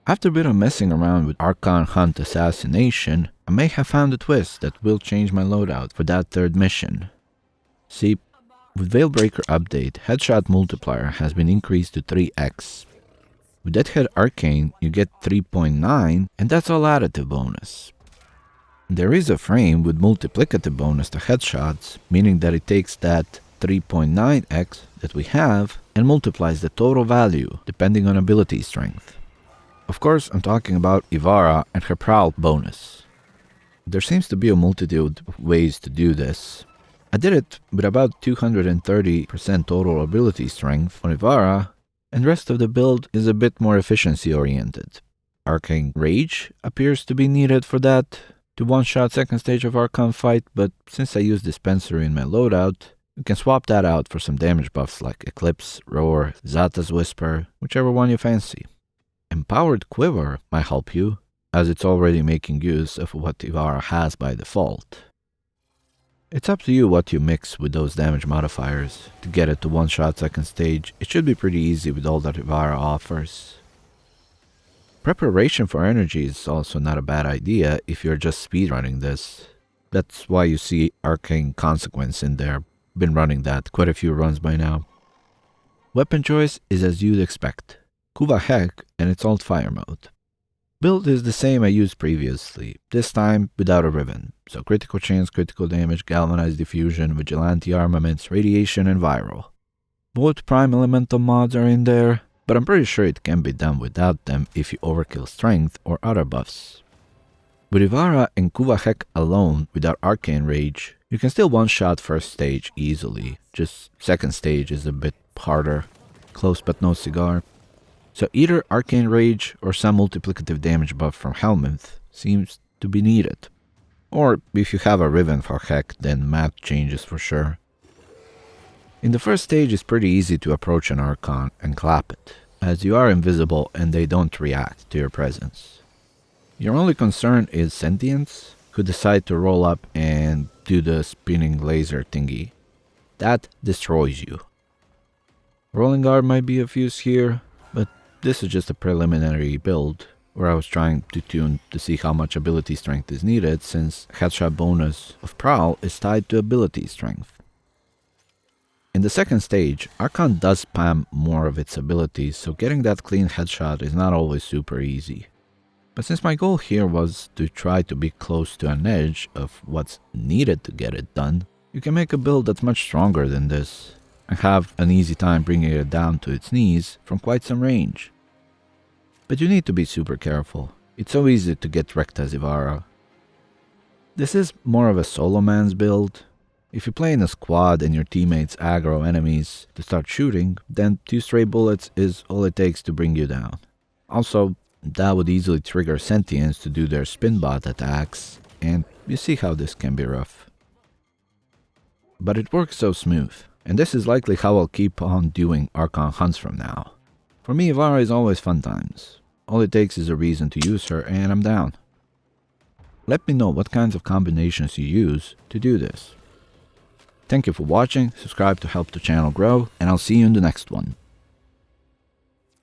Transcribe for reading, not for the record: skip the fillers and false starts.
After a bit of messing around with Archon Hunt assassination, I may have found a twist that will change my loadout for that third mission. See, with Veilbreaker update, headshot multiplier has been increased to 3x. With Deadhead Arcane, you get 3.9, and that's all additive bonus. There is a frame with multiplicative bonus to headshots, meaning that it takes that 3.9x that we have and multiplies the total value depending on ability strength. Of course, I'm talking about Ivara and her Prowl bonus. There seems to be a multitude of ways to do this. I did it with about 230% total ability strength on Ivara, and the rest of the build is a bit more efficiency oriented. Arcane Rage appears to be needed for that, to one-shot second stage of Archon fight, but since I use Dispensary in my loadout, you can swap that out for some damage buffs like Eclipse, Roar, Zata's Whisper, whichever one you fancy. Empowered Quiver might help you, as it's already making use of what Ivara has by default. It's up to you what you mix with those damage modifiers. To get it to one-shot second stage, it should be pretty easy with all that Ivara offers. Preparation for energy is also not a bad idea if you're just speedrunning this. That's why you see Arcane Consequence in there. Been running that quite a few runs by now. Weapon choice is as you'd expect. Kuva Hek and its alt fire mode. Build is the same I used previously, this time without a ribbon. So critical chance, critical damage, galvanized diffusion, vigilante armaments, radiation, and viral. Both prime elemental mods are in there, but I'm pretty sure it can be done without them if you overkill strength or other buffs. With Ivara and Kuva Hek alone without Arcane Rage, you can still one-shot first stage easily, just second stage is a bit harder. Close but no cigar. So either Arcane Rage or some multiplicative damage buff from Helminth seems to be needed. Or if you have a Riven for Hek, then math changes for sure. In the first stage it's pretty easy to approach an Archon and clap it, as you are invisible and they don't react to your presence. Your only concern is Sentients, who decide to roll up and do the spinning laser thingy. That destroys you. Rolling Guard might be of use here, but this is just a preliminary build, where I was trying to tune to see how much ability strength is needed, since headshot bonus of Prowl is tied to ability strength. In the second stage, Archon does spam more of its abilities, so getting that clean headshot is not always super easy. But since my goal here was to try to be close to an edge of what's needed to get it done, you can make a build that's much stronger than this, and have an easy time bringing it down to its knees from quite some range. But you need to be super careful. It's so easy to get wrecked as Ivara. This is more of a solo man's build. If you play in a squad and your teammates aggro enemies to start shooting, then 2 stray bullets is all it takes to bring you down. Also, that would easily trigger Sentients to do their spinbot attacks, and you see how this can be rough. But it works so smooth, and this is likely how I'll keep on doing Archon Hunts from now. For me, Ivara is always fun times. All it takes is a reason to use her and I'm down. Let me know what kinds of combinations you use to do this. Thank you for watching, subscribe to help the channel grow, and I'll see you in the next one.